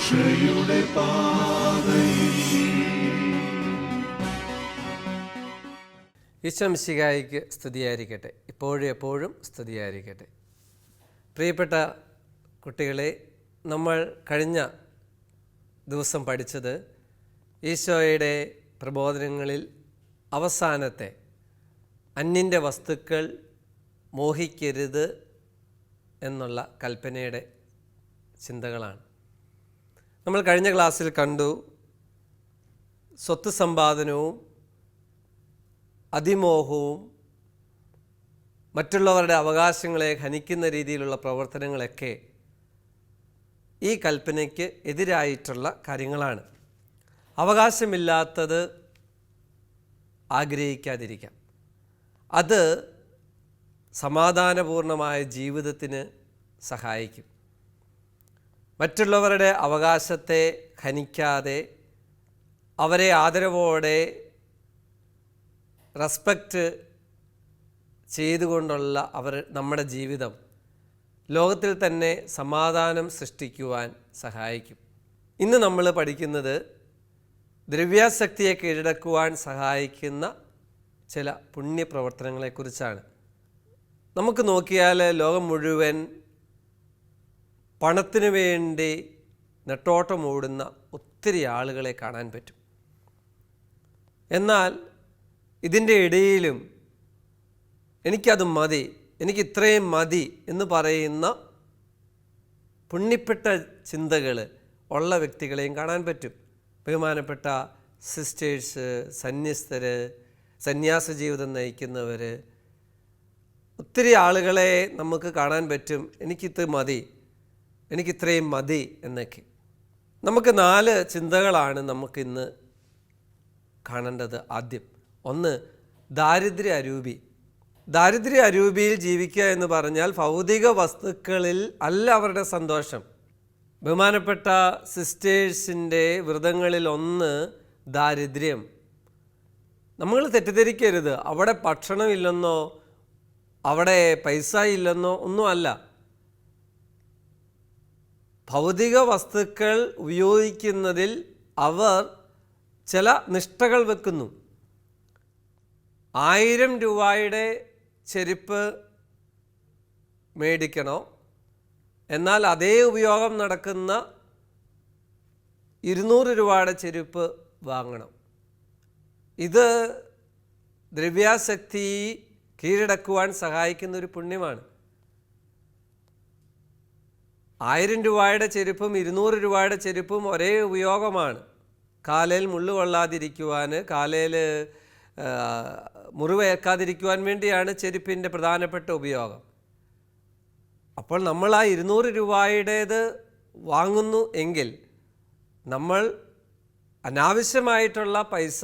രക്ഷയുടെ പാതയിൽ. ഈശോ മിശിഹായിക്ക് സ്തുതിയായിരിക്കട്ടെ, ഇപ്പോഴും എപ്പോഴും സ്തുതിയായിരിക്കട്ടെ. പ്രിയപ്പെട്ട കുട്ടികളെ, നമ്മൾ കഴിഞ്ഞ ദിവസം പഠിച്ചത് ഈശോയുടെ പ്രബോധനങ്ങളിൽ അവസാനത്തെ അന്യൻ്റെ വസ്തുക്കൾ മോഹിക്കരുത് എന്നുള്ള കൽപ്പനയുടെ ചിന്തകളാണ്. നമ്മൾ കഴിഞ്ഞ ക്ലാസ്സിൽ കണ്ടു, സ്വത്ത് സമ്പാദനവും അതിമോഹവും മറ്റുള്ളവരുടെ അവകാശങ്ങളെ ഹനിക്കുന്ന രീതിയിലുള്ള പ്രവർത്തനങ്ങളൊക്കെ ഈ കൽപ്പനയ്ക്ക് എതിരായിട്ടുള്ള കാര്യങ്ങളാണ്. അവകാശമില്ലാത്തത് ആഗ്രഹിക്കാതിരിക്കാം. അത് സമാധാനപൂർണമായ ജീവിതത്തിന് സഹായിക്കും. മറ്റുള്ളവരുടെ അവകാശത്തെ ഹനിക്കാതെ അവരെ ആദരവോടെ റെസ്പെക്റ്റ് ചെയ്തുകൊണ്ടുള്ള നമ്മുടെ ജീവിതം ലോകത്തിൽ തന്നെ സമാധാനം സൃഷ്ടിക്കുവാൻ സഹായിക്കും. ഇന്ന് നമ്മൾ പഠിക്കുന്നത് ദ്രവ്യാസക്തിയെ കീഴടക്കുവാൻ സഹായിക്കുന്ന ചില പുണ്യപ്രവർത്തനങ്ങളെക്കുറിച്ചാണ്. നമുക്ക് നോക്കിയാൽ ലോകം മുഴുവൻ പണത്തിനു വേണ്ടി നെട്ടോട്ടമോടുന്ന ഒത്തിരി ആളുകളെ കാണാൻ പറ്റും. എന്നാൽ ഇതിൻ്റെ ഇടയിലും എനിക്കത് മതി, എനിക്ക് ഇത്രയും മതി എന്ന് പറയുന്ന പുണ്യപ്പെട്ട ചിന്തകൾ ഉള്ള വ്യക്തികളെയും കാണാൻ പറ്റും. ബഹുമാനപ്പെട്ട സിസ്റ്റേഴ്സ്, സന്യസ്തർ, സന്യാസ ജീവിതം നയിക്കുന്നവർ, ഒത്തിരി ആളുകളെ നമുക്ക് കാണാൻ പറ്റും. എനിക്കിത് മതി, എനിക്കിത്രയും മതി എന്നൊക്കെ. നമുക്ക് 4 ചിന്തകളാണ് നമുക്കിന്ന് കാണേണ്ടത്. ആദ്യം, ഒന്ന്, ദാരിദ്ര്യ അരൂപി. ദാരിദ്ര്യ അരൂപിയിൽ ജീവിക്കുക എന്ന് പറഞ്ഞാൽ ഭൗതിക വസ്തുക്കളിൽ അല്ല അവരുടെ സന്തോഷം. ബഹുമാനപ്പെട്ട സിസ്റ്റേഴ്സിൻ്റെ വ്രതങ്ങളിൽ ഒന്ന് ദാരിദ്ര്യം. നമ്മൾ തെറ്റിദ്ധരിക്കരുത്, അവിടെ ഭക്ഷണമില്ലെന്നോ അവിടെ പൈസ ഇല്ലെന്നോ ഒന്നുമല്ല. ഭൗതിക വസ്തുക്കൾ ഉപയോഗിക്കുന്നതിൽ അവർ ചില നിഷ്ഠകൾ വെക്കുന്നു. 1000 രൂപയുടെ ചെരുപ്പ് മേടിക്കണോ, എന്നാൽ അതേ ഉപയോഗം നടക്കുന്ന 200 രൂപയുടെ ചെരുപ്പ് വാങ്ങണം. ഇത് ദ്രവ്യാസക്തി കീഴടക്കുവാൻ സഹായിക്കുന്ന ഒരു പുണ്യമാണ്. 1000 രൂപയുടെ ചെരുപ്പും 200 രൂപയുടെ ചെരുപ്പും ഒരേ ഉപയോഗമാണ്. കാലിൽ മുള്ളു കൊള്ളാതിരിക്കുവാൻ, കാലിൽ മുറിവേൽക്കാതിരിക്കുവാൻ വേണ്ടിയാണ് ചെരുപ്പിൻ്റെ പ്രധാനപ്പെട്ട ഉപയോഗം. അപ്പോൾ നമ്മൾ ആ 200 രൂപയുടേത് വാങ്ങുന്നു എങ്കിൽ നമ്മൾ അനാവശ്യമായിട്ടുള്ള പൈസ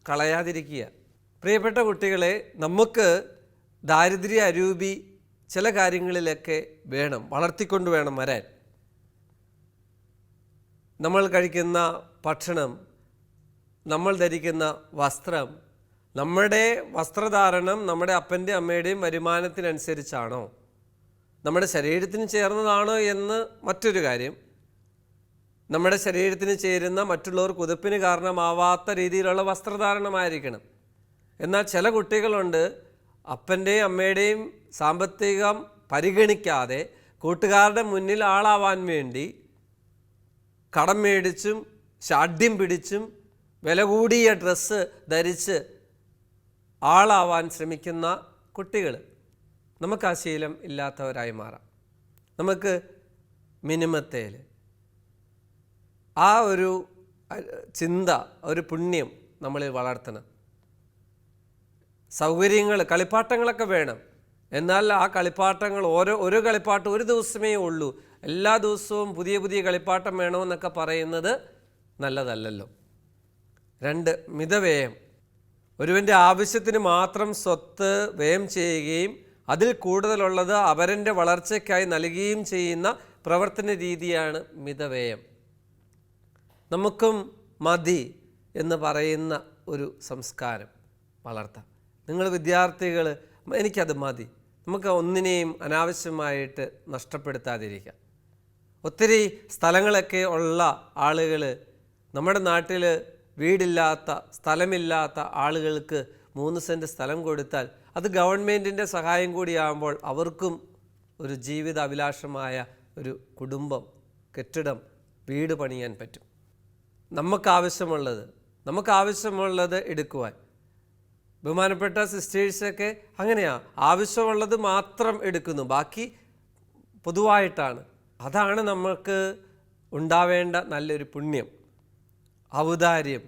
കളയാതിരിക്കുക. പ്രിയപ്പെട്ട കുട്ടികളെ, നമുക്ക് ദാരിദ്ര്യ അരൂപി ചില കാര്യങ്ങളിലൊക്കെ വേണം, വളർത്തിക്കൊണ്ട് വേണം വരാൻ. നമ്മൾ കഴിക്കുന്ന ഭക്ഷണം, നമ്മൾ ധരിക്കുന്ന വസ്ത്രം, നമ്മുടെ വസ്ത്രധാരണം നമ്മുടെ അപ്പൻ്റെ അമ്മയുടെയും വരുമാനത്തിനനുസരിച്ചാണോ, നമ്മുടെ ശരീരത്തിന് ചേർന്നതാണോ എന്ന് മറ്റൊരു കാര്യം. നമ്മുടെ ശരീരത്തിന് ചേരുന്ന, മറ്റുള്ളവർക്ക് ഉതുപ്പിന് കാരണമാവാത്ത രീതിയിലുള്ള വസ്ത്രധാരണമായിരിക്കണം. എന്നാൽ ചില കുട്ടികളുണ്ട്, അപ്പൻ്റെയും അമ്മയുടെയും സാമ്പത്തികം പരിഗണിക്കാതെ കൂട്ടുകാരുടെ മുന്നിൽ ആളാവാൻ വേണ്ടി കടം മേടിച്ചും ശാഠ്യം പിടിച്ചും വില കൂടിയ ഡ്രസ്സ് ധരിച്ച് ആളാവാൻ ശ്രമിക്കുന്ന കുട്ടികൾ. നമുക്ക് ആ ശീലം ഇല്ലാത്തവരായി മാറാം. നമുക്ക് മിനിമത്തേൽ ആ ഒരു ചിന്ത, ഒരു പുണ്യം നമ്മളിൽ വളർത്തണം. സൗകര്യങ്ങൾ, കളിപ്പാട്ടങ്ങളൊക്കെ വേണം. എന്നാൽ ആ കളിപ്പാട്ടങ്ങൾ ഓരോ കളിപ്പാട്ടം ഒരു ദിവസമേ ഉള്ളൂ, എല്ലാ ദിവസവും പുതിയ പുതിയ കളിപ്പാട്ടം വേണമെന്നൊക്കെ പറയുന്നത് നല്ലതല്ലല്ലോ. 2, മിതവ്യയം. ഒരുവൻ്റെ ആവശ്യത്തിന് മാത്രം സ്വത്ത് വ്യയം ചെയ്യുകയും അതിൽ കൂടുതലുള്ളത് അവരൻ്റെ വളർച്ചയ്ക്കായി നൽകുകയും ചെയ്യുന്ന പ്രവർത്തന രീതിയാണ് മിതവ്യയം. നമുക്കും മതി എന്ന് പറയുന്ന ഒരു സംസ്കാരം വളർത്താം. നിങ്ങൾ വിദ്യാർത്ഥികൾ, എനിക്കത് മതി, നമുക്ക് ഒന്നിനെയും അനാവശ്യമായിട്ട് നഷ്ടപ്പെടുത്താതിരിക്കാം. ഒത്തിരി സ്ഥലങ്ങളൊക്കെ ഉള്ള ആളുകൾ, നമ്മുടെ നാട്ടിൽ വീടില്ലാത്ത സ്ഥലമില്ലാത്ത ആളുകൾക്ക് 3 സെൻറ്റ് സ്ഥലം കൊടുത്താൽ അത് ഗവൺമെൻറ്റിൻ്റെ സഹായം കൂടിയാകുമ്പോൾ അവർക്കും ഒരു ജീവിത അഭിലാഷമായ ഒരു കുടുംബം, കെട്ടിടം, വീട് പണിയാൻ പറ്റും. നമുക്കാവശ്യമുള്ളത് എടുക്കുവാൻ. ബഹുമാനപ്പെട്ട സിസ്റ്റേഴ്സൊക്കെ അങ്ങനെയാണ്, ആവശ്യമുള്ളത് മാത്രം എടുക്കുന്നു, ബാക്കി പൊതുവായിട്ടാണ്. അതാണ് നമുക്ക് ഉണ്ടാവേണ്ട നല്ലൊരു പുണ്യം, ഔദാര്യം.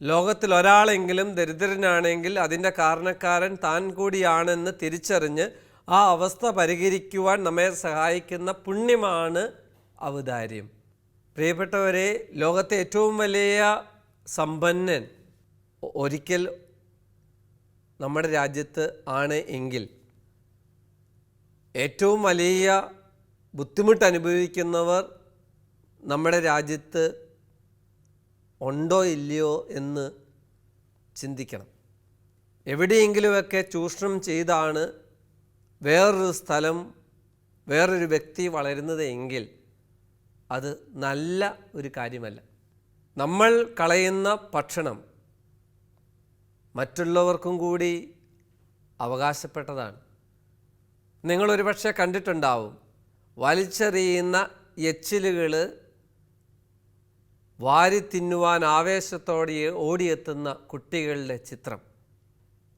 ലോകത്തിൽ ഒരാളെങ്കിലും ദരിദ്രനാണെങ്കിൽ അതിൻ്റെ കാരണക്കാരൻ താൻ കൂടിയാണെന്ന് തിരിച്ചറിഞ്ഞ് ആ അവസ്ഥ പരിഹരിക്കുവാൻ നമ്മെ സഹായിക്കുന്ന പുണ്യമാണ് ഔദാര്യം. പ്രിയപ്പെട്ടവരെ, ലോകത്തെ ഏറ്റവും വലിയ സമ്പന്നൻ ഒരിക്കൽ നമ്മുടെ രാജ്യത്ത് ആണ് എങ്കിൽ ഏറ്റവും വലിയ ബുദ്ധിമുട്ട് അനുഭവിക്കുന്നവർ നമ്മുടെ രാജ്യത്ത് ഉണ്ടോ ഇല്ലയോ എന്ന് ചിന്തിക്കണം. എവിടെയെങ്കിലുമൊക്കെ ചൂഷണം ചെയ്താണ് വേറൊരു സ്ഥലം, വേറൊരു വ്യക്തി വളരുന്നത് എങ്കിൽ അത് നല്ല ഒരു കാര്യമല്ല. നമ്മൾ കളയുന്ന ഭക്ഷണം മറ്റുള്ളവർക്കും കൂടി അവകാശപ്പെട്ടതാണ്. നിങ്ങളൊരു പക്ഷേ കണ്ടിട്ടുണ്ടാവും, വലിച്ചെറിയുന്ന എച്ചിലുകൾ വാരി തിന്നുവാൻ ആവേശത്തോടെ ഓടിയെത്തുന്ന കുട്ടികളുടെ ചിത്രം.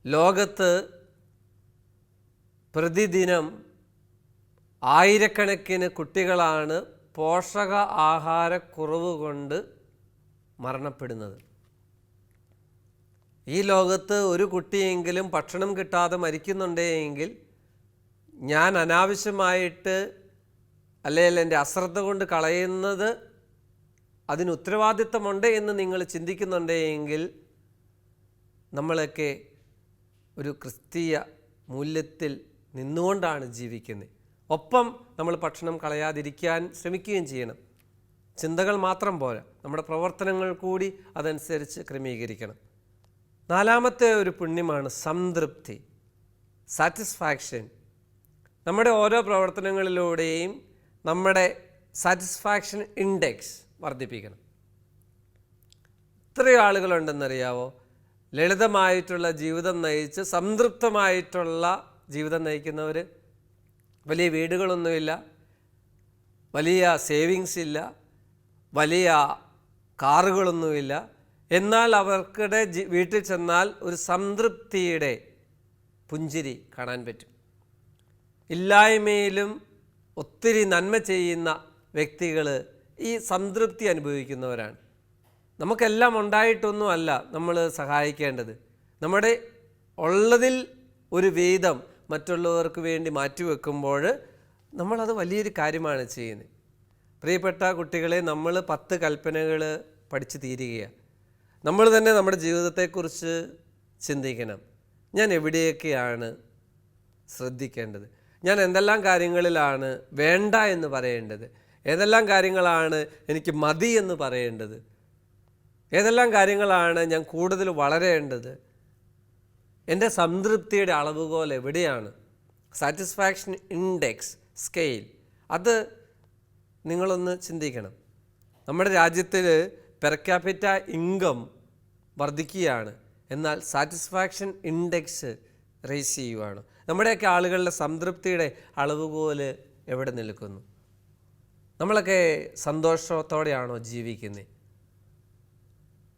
ലോകത്ത് പ്രതിദിനം ആയിരക്കണക്കിന് കുട്ടികളാണ് പോഷക ആഹാരക്കുറവ് കൊണ്ട് മരണപ്പെടുന്നത്. ഈ ലോകത്ത് ഒരു കുട്ടിയെങ്കിലും ഭക്ഷണം കിട്ടാതെ മരിക്കുന്നുണ്ടെങ്കിൽ ഞാൻ അനാവശ്യമായിട്ട് അല്ലെങ്കിൽ എൻ്റെ അശ്രദ്ധ കൊണ്ട് കളയുന്നത് അതിന് ഉത്തരവാദിത്തമുണ്ട് എന്ന് നിങ്ങൾ ചിന്തിക്കുന്നുണ്ടെങ്കിൽ നമ്മളൊക്കെ ഒരു ക്രിസ്തീയ മൂല്യത്തിൽ നിന്നുകൊണ്ടാണ് ജീവിക്കുന്നത്. ഒപ്പം നമ്മൾ ഭക്ഷണം കളയാതിരിക്കാൻ ശ്രമിക്കുകയും ചെയ്യണം. ചിന്തകൾ മാത്രം പോരാ, നമ്മുടെ പ്രവർത്തനങ്ങൾ കൂടി അതനുസരിച്ച് ക്രമീകരിക്കണം. 4-മത്തെ ഒരു പുണ്യമാണ് സംതൃപ്തി, സാറ്റിസ്ഫാക്ഷൻ. നമ്മുടെ ഓരോ പ്രവർത്തനങ്ങളിലൂടെയും നമ്മുടെ സാറ്റിസ്ഫാക്ഷൻ ഇൻഡെക്സ് വർദ്ധിപ്പിക്കണം. എത്രയോ ആളുകളുണ്ടെന്നറിയാവോ, ലളിതമായിട്ടുള്ള ജീവിതം നയിച്ച് സംതൃപ്തമായിട്ടുള്ള ജീവിതം നയിക്കുന്നവർ. വലിയ വീടുകളൊന്നുമില്ല, വലിയ സേവിങ്സ് ഇല്ല, വലിയ കാറുകളൊന്നുമില്ല, എന്നാൽ അവർക്കിടെ വീട്ടിൽ ചെന്നാൽ ഒരു സംതൃപ്തിയുടെ പുഞ്ചിരി കാണാൻ പറ്റും. ഇല്ലായ്മയിലും ഒത്തിരി നന്മ ചെയ്യുന്ന വ്യക്തികൾ ഈ സംതൃപ്തി അനുഭവിക്കുന്നവരാണ്. നമുക്കെല്ലാം ഉണ്ടായിട്ടൊന്നുമല്ല നമ്മൾ സഹായിക്കേണ്ടത്. നമ്മുടെ ഉള്ളതിൽ ഒരു വീതം മറ്റുള്ളവർക്ക് വേണ്ടി മാറ്റിവെക്കുമ്പോൾ നമ്മളത് വലിയൊരു കാര്യമാണ് ചെയ്യുന്നത്. പ്രിയപ്പെട്ട കുട്ടികളെ, നമ്മൾ 10 കൽപ്പനകൾ പഠിച്ചു തീരുകയാണ്. നമ്മൾ തന്നെ നമ്മുടെ ജീവിതത്തെക്കുറിച്ച് ചിന്തിക്കണം. ഞാൻ എവിടെയൊക്കെയാണ് ശ്രദ്ധിക്കേണ്ടത്? ഞാൻ എന്തെല്ലാം കാര്യങ്ങളിലാണ് വേണ്ട എന്ന് പറയേണ്ടത്? ഏതെല്ലാം കാര്യങ്ങളാണ് എനിക്ക് മതി എന്ന് പറയേണ്ടത്? ഏതെല്ലാം കാര്യങ്ങളാണ് ഞാൻ കൂടുതൽ വളരേണ്ടത്? എൻ്റെ സംതൃപ്തിയുടെ അളവുകോൽ എവിടെയാണ്? സാറ്റിസ്ഫാക്ഷൻ ഇൻഡെക്സ് സ്കെയിൽ, അത് നിങ്ങളൊന്ന് ചിന്തിക്കണം. നമ്മുടെ രാജ്യത്തിൽ പെർ ക്യാപിറ്റ ഇൻകം വർദ്ധിക്കുകയാണ്, എന്നാൽ സാറ്റിസ്ഫാക്ഷൻ ഇൻഡെക്സ് റേസ് ചെയ്യുകയാണ്. നമ്മുടെയൊക്കെ ആളുകളുടെ സംതൃപ്തിയുടെ അളവുകോൽ എവിടെ നിൽക്കുന്നു? നമ്മളൊക്കെ സന്തോഷത്തോടെയാണോ ജീവിക്കുന്നത്?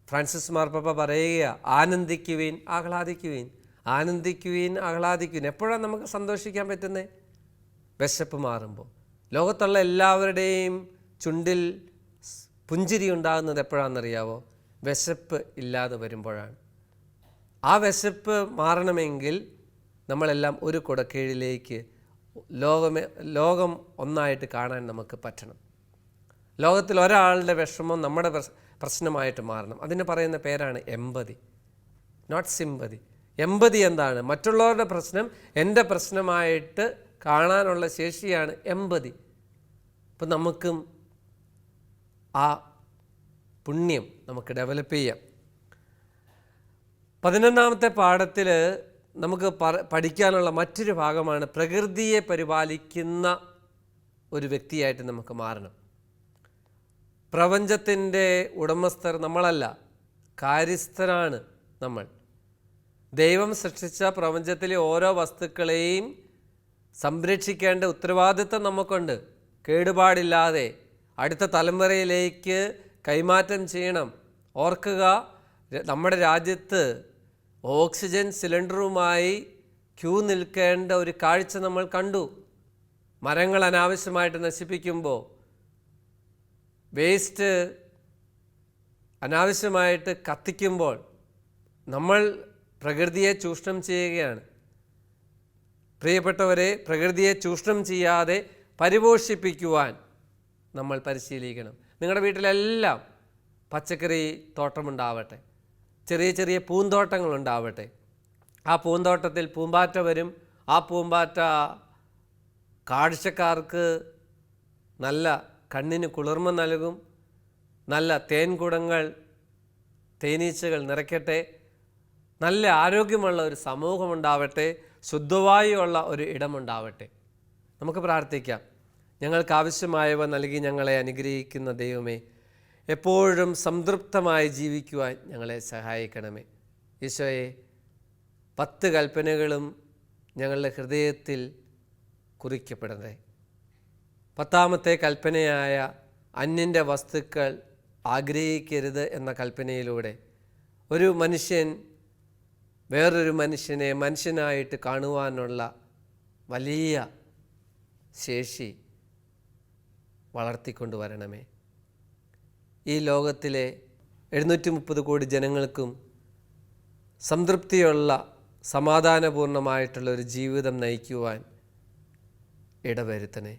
ഫ്രാൻസിസ് മാർപ്പാപ്പ പറയുക, ആനന്ദിക്കുവിൻ, ആഹ്ലാദിക്കുവിൻ, ആനന്ദിക്കുവിൻ, ആഹ്ലാദിക്കുവിൻ. എപ്പോഴാണ് നമുക്ക് സന്തോഷിക്കാൻ പറ്റുന്നത്? വിശപ്പ് മാറുമ്പോൾ. ലോകത്തുള്ള എല്ലാവരുടെയും ചുണ്ടിൽ പുഞ്ചിരി ഉണ്ടാകുന്നത് എപ്പോഴാണെന്നറിയാവോ? വിശപ്പ് ഇല്ലാതെ വരുമ്പോഴാണ്. ആ വിശപ്പ് മാറണമെങ്കിൽ നമ്മളെല്ലാം ഒരു കുടക്കീഴിലേക്ക് ലോകം ഒന്നായിട്ട് കാണാൻ നമുക്ക് പറ്റണം. ലോകത്തിൽ ഒരാളുടെ വിഷമം നമ്മുടെ പ്രശ്നമായിട്ട് മാറണം. അതിന് പറയുന്ന പേരാണ് എമ്പതി, നോട്ട് സിമ്പതി. എമ്പതി എന്താണ്? മറ്റുള്ളവരുടെ പ്രശ്നം എൻ്റെ പ്രശ്നമായിട്ട് കാണാനുള്ള ശേഷിയാണ് എമ്പതി. അപ്പം നമുക്കും ആ പുണ്യം നമുക്ക് ഡെവലപ്പ് ചെയ്യാം. 11-ാമത്തെ പാഠത്തിൽ നമുക്ക് പഠിക്കാനുള്ള മറ്റൊരു ഭാഗമാണ് പ്രകൃതിയെ പരിപാലിക്കുന്ന ഒരു വ്യക്തിയായിട്ട് നമുക്ക് മാറണം. പ്രപഞ്ചത്തിൻ്റെ ഉടമസ്ഥർ നമ്മളല്ല, കാര്യസ്ഥരാണ് നമ്മൾ. ദൈവം സൃഷ്ടിച്ച പ്രപഞ്ചത്തിലെ ഓരോ വസ്തുക്കളെയും സംരക്ഷിക്കേണ്ട ഉത്തരവാദിത്തം നമുക്കുണ്ട്. കേടുപാടില്ലാതെ അടുത്ത തലമുറയിലേക്ക് കൈമാറ്റം ചെയ്യണം. ഓർക്കുക, നമ്മുടെ രാജ്യത്ത് ഓക്സിജൻ സിലിണ്ടറുമായി ക്യൂ നിൽക്കേണ്ട ഒരു കാഴ്ച നമ്മൾ കണ്ടു. മരങ്ങൾ അനാവശ്യമായിട്ട് നശിപ്പിക്കുമ്പോൾ, വേസ്റ്റ് അനാവശ്യമായിട്ട് കത്തിക്കുമ്പോൾ നമ്മൾ പ്രകൃതിയെ ചൂഷണം ചെയ്യുകയാണ്. പ്രിയപ്പെട്ടവരെ, പ്രകൃതിയെ ചൂഷണം ചെയ്യാതെ പരിപോഷിപ്പിക്കുവാൻ നമ്മൾ പരിശീലിക്കണം. നിങ്ങളുടെ വീട്ടിലെല്ലാം പച്ചക്കറി തോട്ടമുണ്ടാവട്ടെ, ചെറിയ ചെറിയ പൂന്തോട്ടങ്ങളുണ്ടാവട്ടെ. ആ പൂന്തോട്ടത്തിൽ പൂമ്പാറ്റ വരും. ആ പൂമ്പാറ്റ കാഴ്ചക്കാർക്ക് നല്ല കണ്ണിന് കുളിർമ നൽകും. നല്ല തേൻകുടങ്ങൾ, തേനീച്ചകൾ നിറയ്ക്കട്ടെ. നല്ല ആരോഗ്യമുള്ള ഒരു സമൂഹമുണ്ടാവട്ടെ. ശുദ്ധവായുവുള്ള ഒരു ഇടമുണ്ടാവട്ടെ. നമുക്ക് പ്രാർത്ഥിക്കാം. ഞങ്ങൾക്ക് ആവശ്യമായവ നൽകി ഞങ്ങളെ അനുഗ്രഹിക്കുന്ന ദൈവമേ, എപ്പോഴും സംതൃപ്തമായി ജീവിക്കുവാൻ ഞങ്ങളെ സഹായിക്കണമേ. ഈശോയെ, 10 കൽപ്പനകളും ഞങ്ങളുടെ ഹൃദയത്തിൽ കുറിക്കപ്പെടട്ടെ. 10ാമത്തെ കൽപ്പനയായ അന്യൻ്റെ വസ്തുക്കൾ ആഗ്രഹിക്കരുത് എന്ന കൽപ്പനയിലൂടെ ഒരു മനുഷ്യൻ വേറൊരു മനുഷ്യനെ മനുഷ്യനായിട്ട് കാണുവാനുള്ള വലിയ ശേഷി വളർത്തിക്കൊണ്ടുവരണമേ. ഈ ലോകത്തിലെ 730 കോടി ജനങ്ങൾക്കും സംതൃപ്തിയുള്ള സമാധാനപൂർണമായിട്ടുള്ള ഒരു ജീവിതം നയിക്കുവാൻ ഇടവരുത്തണേ.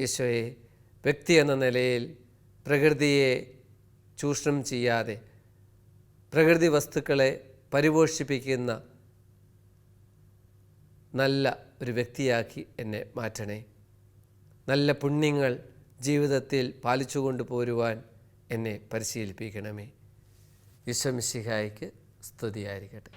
ഈശോയെ, വ്യക്തി എന്ന നിലയിൽ പ്രകൃതിയെ ചൂഷണം ചെയ്യാതെ പ്രകൃതി വസ്തുക്കളെ പരിപോഷിപ്പിക്കുന്ന നല്ല ഒരു വ്യക്തിയാക്കി എന്നെ മാറ്റണേ. നല്ല പുണ്യങ്ങൾ ജീവിതത്തിൽ പാലിച്ചുകൊണ്ട് പോരുവാൻ എന്നെ പരിശീലിപ്പിക്കണമേ. ഈശോ മിശിഹായ്ക്ക് സ്തുതിയായിരിക്കട്ടെ.